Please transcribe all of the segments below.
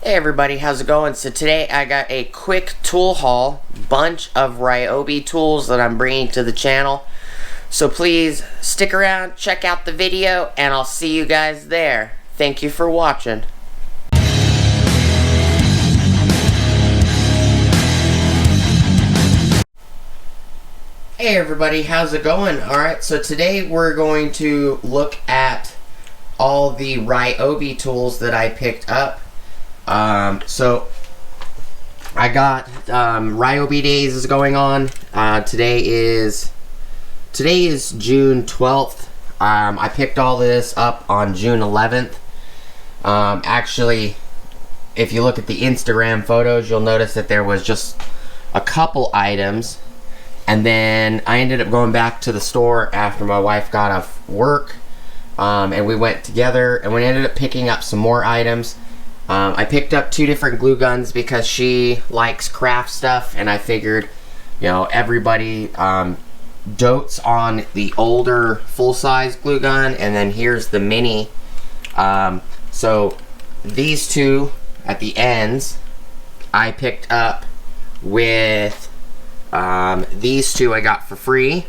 Hey everybody, how's it going? So today I got a quick tool haul, bunch of Ryobi tools that I'm bringing to the channel. So please stick around, check out the video, and I'll see you guys there. Thank you for watching. Hey everybody, how's it going? Alright, so today we're going to look at all the Ryobi tools that I picked up. So I got Ryobi Days is going on. Today is June 12th. I picked all this up on June 11th. Actually, if you look at the Instagram photos, you'll notice that there was just a couple items, and then I ended up going back to the store after my wife got off work, and we went together and we ended up picking up some more items. I picked up 2 different glue guns because she likes craft stuff, and I figured, you know, everybody dotes on the older full-size glue gun, and then here's the mini. So these 2 at the ends I picked up with these 2 I got for free,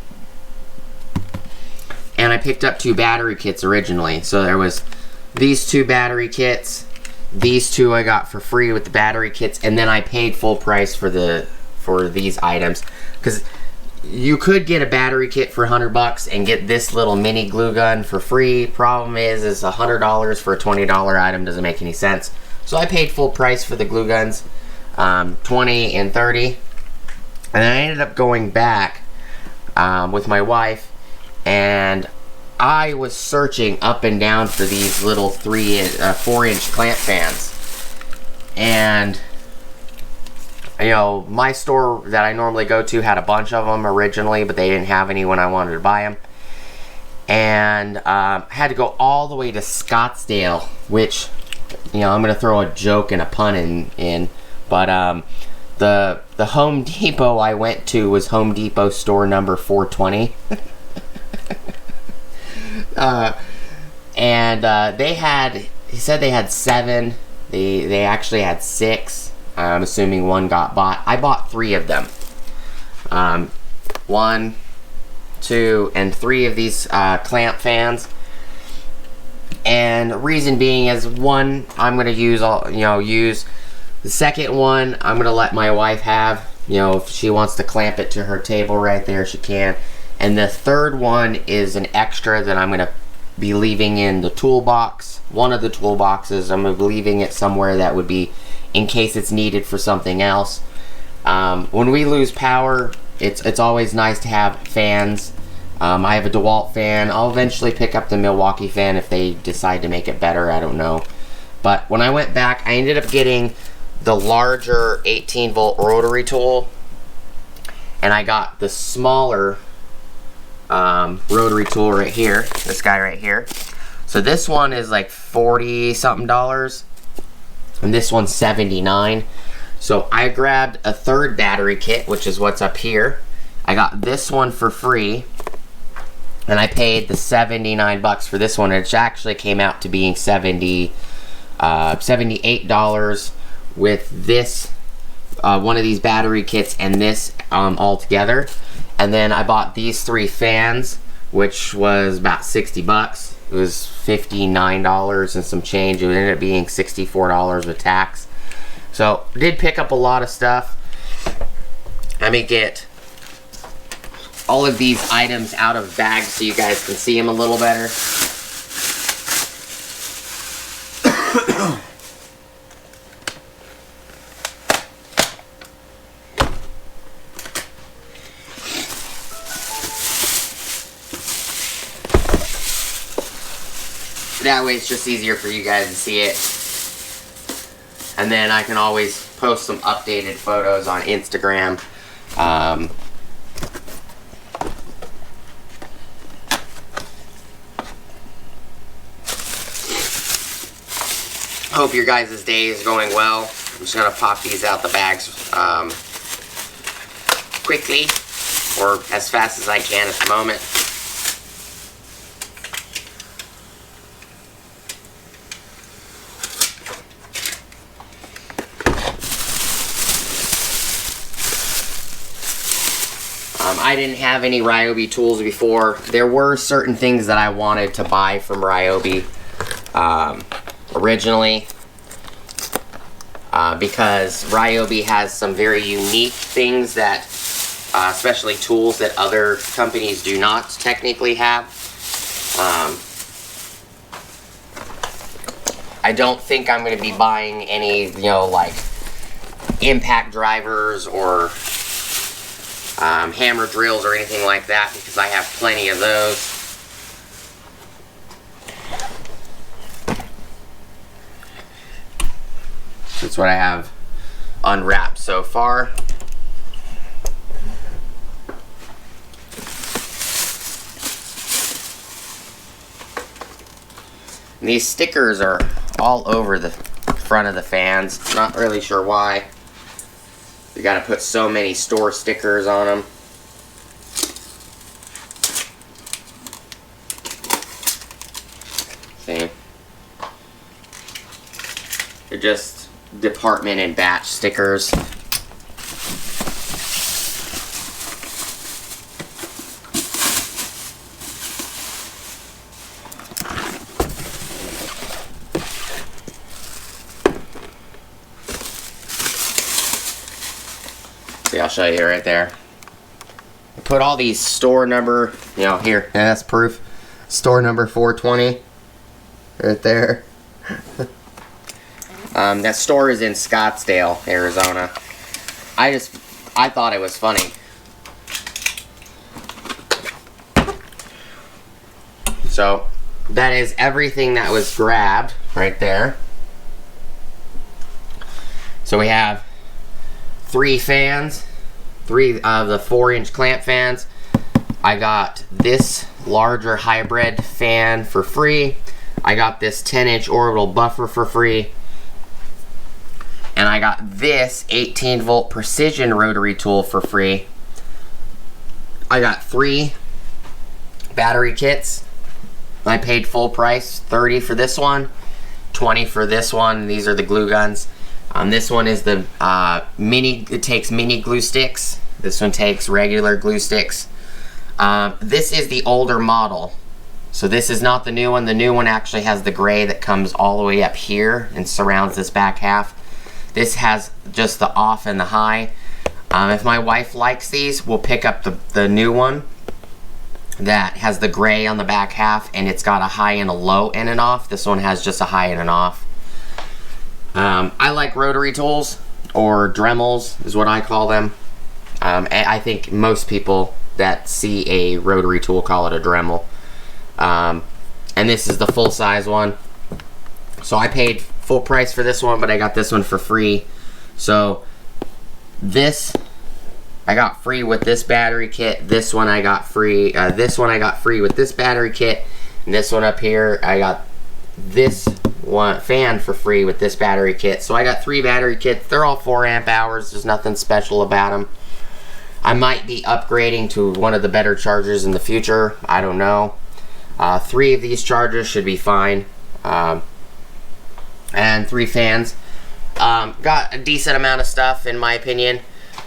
and I picked up 2 battery kits originally. So there was these 2 battery kits. These 2 I got for free with the battery kits, and then I paid full price for these items, because you could get a battery kit for $100 and get this little mini glue gun for free. Problem is $100 for a $20 item doesn't make any sense. So I paid full price for the glue guns, $20 and $30, and then I ended up going back with my wife, and I was searching up and down for these little 4-inch clamp fans, and you know, my store that I normally go to had a bunch of them originally, but they didn't have any when I wanted to buy them, and I had to go all the way to Scottsdale, which, you know, I'm gonna throw a joke and a pun in, but the Home Depot I went to was Home Depot store number 420. He said they had 7. They actually had 6. I'm assuming 1 got bought. I bought 3 of them. 1, 2, and 3 of these clamp fans. And the reason being is, 1, I'm gonna use the second one. I'm gonna let my wife have. You know, if she wants to clamp it to her table right there, she can. And the third one is an extra that I'm going to be leaving in the toolbox. One of the toolboxes, I'm going to be leaving it somewhere that would be in case it's needed for something else. When we lose power, it's always nice to have fans. I have a DeWalt fan. I'll eventually pick up the Milwaukee fan if they decide to make it better. I don't know. But when I went back, I ended up getting the larger 18-volt rotary tool, and I got the smaller rotary tool right here, this guy right here. So this one is like $40 something, and this one's $79. So I grabbed a 3rd battery kit, which is what's up here. I got this one for free, and I paid the $79 for this one, which actually came out to being $78 with this one of these battery kits and this all together. And then I bought these 3 fans, which was about $60. It was $59 and some change. It ended up being $64 with tax. So I did pick up a lot of stuff. Let me get all of these items out of bags so you guys can see them a little better. That way it's just easier for you guys to see it. And then I can always post some updated photos on Instagram. Hope your guys' day is going well. I'm just going to pop these out the bags quickly, or as fast as I can at the moment. I didn't have any Ryobi tools before. There were certain things that I wanted to buy from Ryobi originally, because Ryobi has some very unique things that, especially tools that other companies do not technically have. I don't think I'm going to be buying any, you know, like impact drivers or hammer drills or anything like that, because I have plenty of those. That's what I have unwrapped so far. And these stickers are all over the front of the fans. Not really sure why. You gotta put so many store stickers on them. See? They're just department and batch stickers. See, I'll show you right there. I put all these store number, you know, here, and that's proof. Store number 420, right there. That store is in Scottsdale, Arizona. I thought it was funny. So, that is everything that was grabbed right there. So we have 3 fans, 3 of the 4-inch clamp fans. I got this larger hybrid fan for free. I got this 10-inch orbital buffer for free. And I got this 18-volt precision rotary tool for free. I got 3 battery kits. I paid full price, $30 for this one, $20 for this one. These are the glue guns. This one is the mini, it takes mini glue sticks. This one takes regular glue sticks. This is the older model. So this is not the new one. The new one actually has the gray that comes all the way up here and surrounds this back half. This has just the off and the high. If my wife likes these, we'll pick up the new one that has the gray on the back half, and it's got a high and a low and an off. This one has just a high and an off. I like rotary tools, or Dremels is what I call them. I think most people that see a rotary tool call it a Dremel. And this is the full size one. So I paid full price for this one, but I got this one for free. So this I got free with this battery kit. This one I got free. This one I got free with this battery kit. And this one up here, I got this one fan for free with this battery kit. So I got 3 battery kits. They're all 4 amp hours. There's nothing special about them. I might be upgrading to one of the better chargers in the future. I don't know. 3 of these chargers should be fine. And 3 fans. Got a decent amount of stuff in my opinion.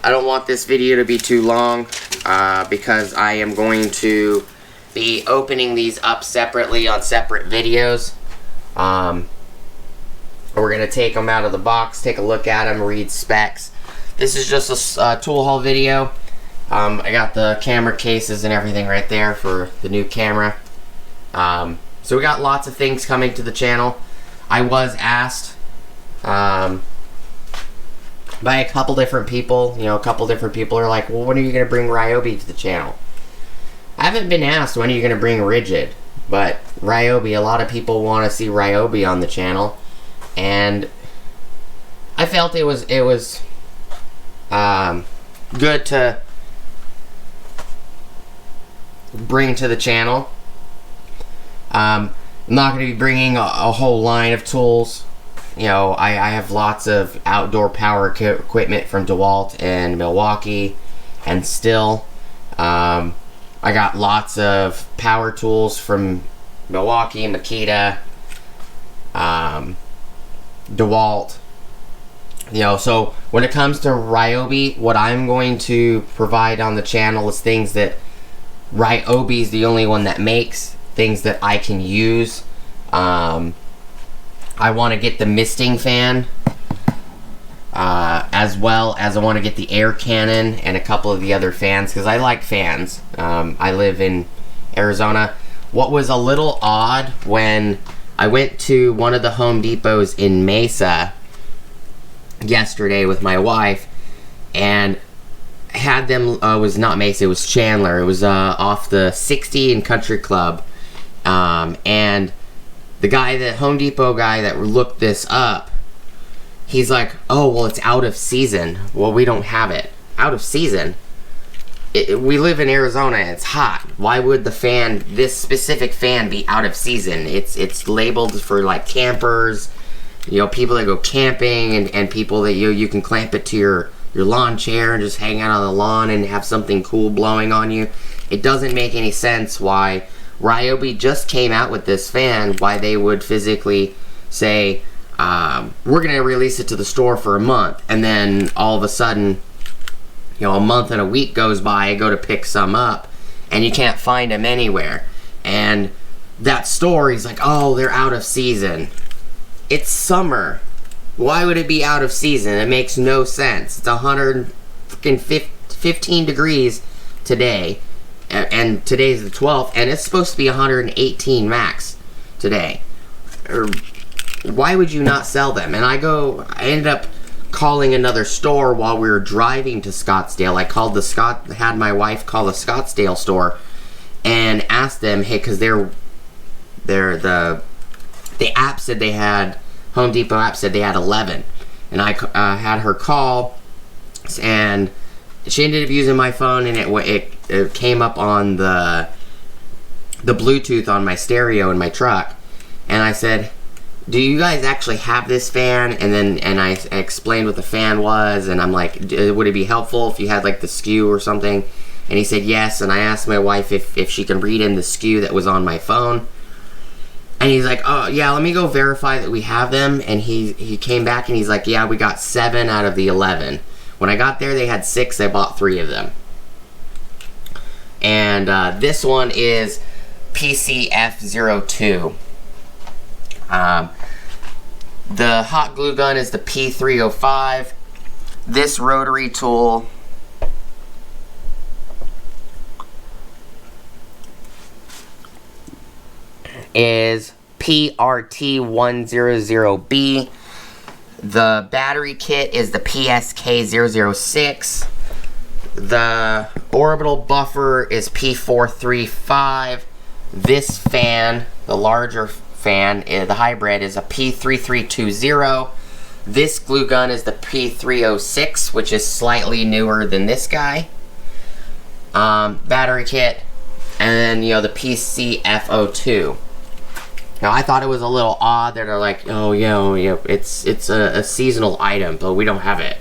I don't want this video to be too long because I am going to be opening these up separately on separate videos. We're going to take them out of the box, take a look at them, read specs. This is just a tool haul video. I got the camera cases and everything right there for the new camera. So we got lots of things coming to the channel. I was asked by a couple different people. You know, a couple different people are like, well, when are you going to bring Ryobi to the channel? I haven't been asked when are you going to bring Rigid, but Ryobi, a lot of people want to see Ryobi on the channel, and I felt it was good to bring to the channel. I'm not going to be bringing a whole line of tools. You know, I have lots of outdoor power equipment from DeWalt and Milwaukee, and still, I got lots of power tools from Milwaukee, Makita, DeWalt, You know, so when it comes to Ryobi, what I'm going to provide on the channel is things that Ryobi is the only one that makes, things that I can use. I want to get the misting fan, as well as I want to get the air cannon and a couple of the other fans, because I like fans. I live in Arizona. What was a little odd when I went to one of the Home Depots in Mesa yesterday with my wife, and had them, it was not Mesa, it was Chandler. It was off the 60 and Country Club. And the guy, the Home Depot guy that looked this up, he's like, oh, well, it's out of season. Well, we don't have it. Out of season? We live in Arizona, and it's hot. Why would the fan, this specific fan, be out of season? It's labeled for, like, campers, you know, people that go camping, and people that you can clamp it to your lawn chair and just hang out on the lawn and have something cool blowing on you. It doesn't make any sense why Ryobi just came out with this fan, why they would physically say, we're going to release it to the store for a month, and then all of a sudden, you know, a month and a week goes by, I go to pick some up, and you can't find them anywhere. And that store, he's like, oh, they're out of season. It's summer. Why would it be out of season? It makes no sense. It's 115 degrees today, and today's the 12th, and it's supposed to be 118 max today. Why would you not sell them? And I ended up calling another store while we were driving to Scottsdale. I called had my wife call the Scottsdale store and asked them, hey, because the app said they had, Home Depot app said they had 11, and I had her call, and she ended up using my phone, and it came up on the Bluetooth on my stereo in my truck, and I said, do you guys actually have this fan? And I explained what the fan was, and I'm like, would it be helpful if you had like the SKU or something? And he said yes, and I asked my wife if she can read in the SKU that was on my phone. And he's like, oh yeah, let me go verify that we have them. And he came back and he's like, yeah, we got 7 out of the 11. When I got there, they had 6. I bought 3 of them. And this one is PCF02. The hot glue gun is the P305. This rotary tool is PRT100B. The battery kit is the PSK006. The orbital buffer is P435. This fan, the larger fan, the hybrid, is a P3320. This glue gun is the P306, which is slightly newer than this guy. Battery kit, and then, you know, the PCF02. Now, I thought it was a little odd that they're like, oh, you know, it's a seasonal item, but we don't have it.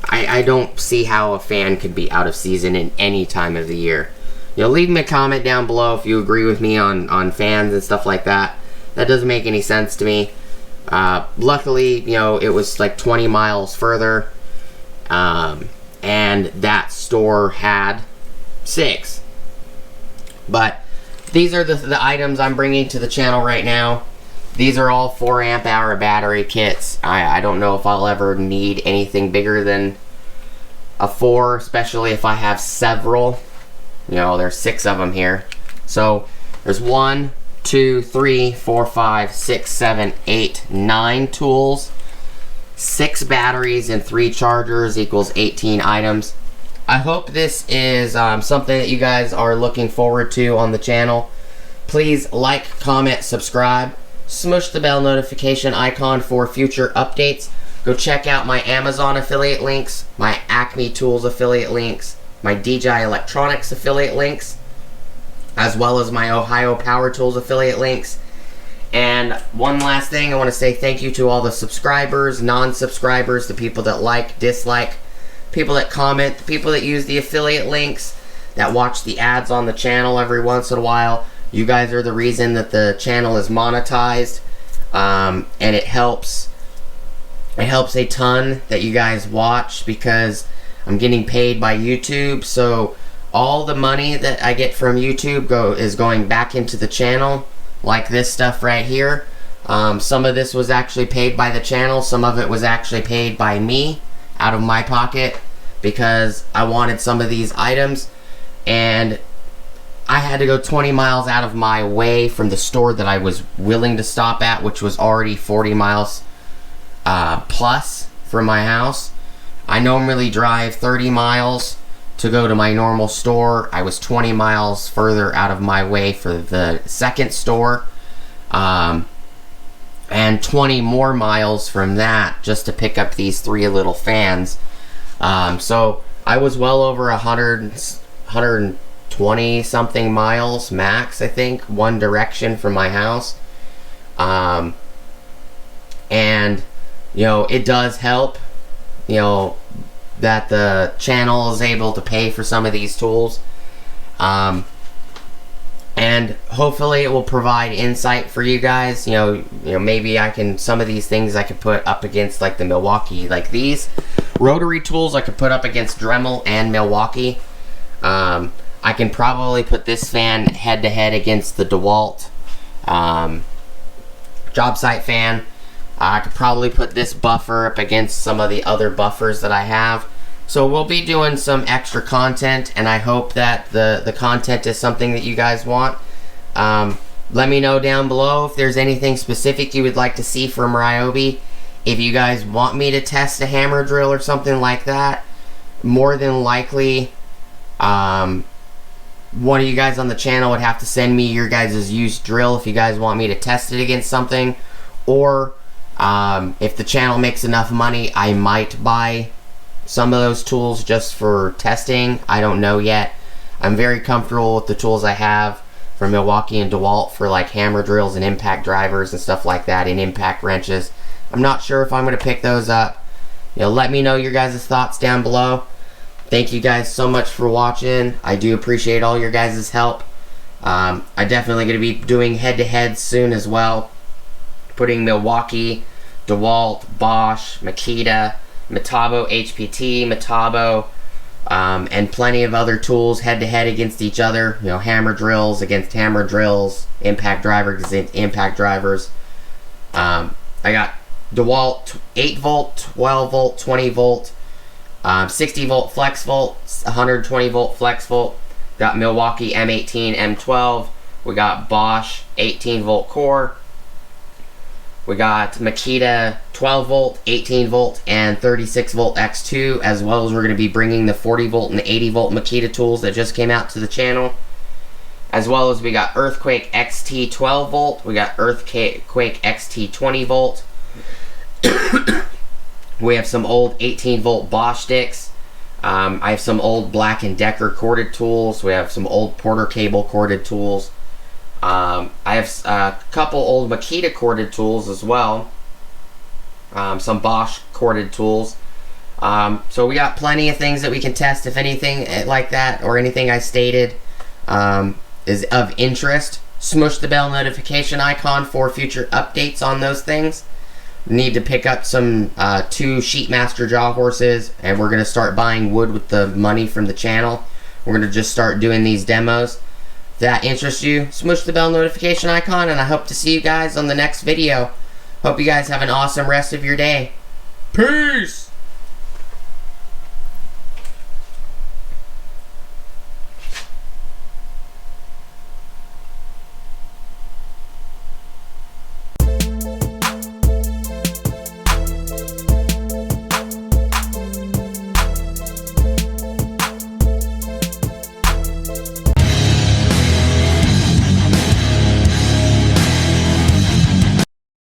I don't see how a fan could be out of season in any time of the year. You know, leave me a comment down below if you agree with me on fans and stuff like that. That doesn't make any sense to me. Luckily, you know, it was like 20 miles further, and that store had 6. But these are the items I'm bringing to the channel right now. These are all 4 amp hour battery kits. I don't know if I'll ever need anything bigger than a 4, especially if I have several. You know, there's 6 of them here. So there's 1, 2, 3, 4, 5, 6, 7, 8, 9 tools, 6 batteries, and 3 chargers equals 18 items. I hope this is something that you guys are looking forward to on the channel. Please like, comment, subscribe. Smush the bell notification icon for future updates. Go check out my Amazon affiliate links, my Acme Tools affiliate links, my DJI Electronics affiliate links, as well as my Ohio Power Tools affiliate links. And one last thing, I want to say thank you to all the subscribers, non-subscribers, the people that like, dislike, people that comment, the people that use the affiliate links, that watch the ads on the channel every once in a while. You guys are the reason that the channel is monetized, and it helps It helps a ton that you guys watch because I'm getting paid by YouTube, so all the money that I get from YouTube is going back into the channel, like this stuff right here. Some of this was actually paid by the channel, some of it was actually paid by me out of my pocket because I wanted some of these items, and I had to go 20 miles out of my way from the store that I was willing to stop at, which was already 40 miles plus from my house. I normally drive 30 miles to go to my normal store. I was 20 miles further out of my way for the second store, and 20 more miles from that just to pick up these 3 little fans. So I was well over 120 something miles max, I think, one direction from my house. And you know, it does help, you know, that the channel is able to pay for some of these tools. And hopefully it will provide insight for you guys. You know, maybe some of these things I could put up against like the Milwaukee, like these rotary tools I could put up against Dremel and Milwaukee. I can probably put this fan head to head against the DeWalt job site fan. I could probably put this buffer up against some of the other buffers that I have. So we'll be doing some extra content, and I hope that the content is something that you guys want. Let me know down below if there's anything specific you would like to see from Ryobi. If you guys want me to test a hammer drill or something like that, more than likely one of you guys on the channel would have to send me your guys' used drill if you guys want me to test it against something. Or if the channel makes enough money, I might buy some of those tools just for testing. I don't know yet. I'm very comfortable with the tools I have from Milwaukee and DeWalt for like hammer drills and impact drivers and stuff like that, and impact wrenches. I'm not sure if I'm going to pick those up. You know, let me know your guys' thoughts down below. Thank you guys so much for watching. I do appreciate all your guys' help. I'm definitely going to be doing head-to-heads soon as well. Putting Milwaukee, DeWalt, Bosch, Makita, Metabo HPT, Metabo, and plenty of other tools head-to-head against each other. You know, hammer drills against hammer drills, impact drivers against impact drivers. I got DeWalt 8 volt, 12 volt, 20 volt, 60 volt flex volt, 120 volt flex volt. Got Milwaukee M18, M12. We got Bosch 18 volt core. We got Makita 12 volt, 18 volt, and 36 volt X2, as well as we're going to be bringing the 40 volt and 80 volt Makita tools that just came out to the channel. As well as we got Earthquake XT 12 volt, we got Earthquake XT 20 volt. We have some old 18 volt Bosch sticks. I have some old Black & Decker corded tools. We have some old Porter cable corded tools. I have a couple old Makita corded tools as well. Some Bosch corded tools. So we got plenty of things that we can test. If anything like that or anything I stated is of interest, smush the bell notification icon for future updates on those things. Need to pick up some 2 Sheetmaster jaw horses, and we're going to start buying wood with the money from the channel. We're going to just start doing these demos. If that interests you, smush the bell notification icon, and I hope to see you guys on the next video. Hope you guys have an awesome rest of your day. Peace!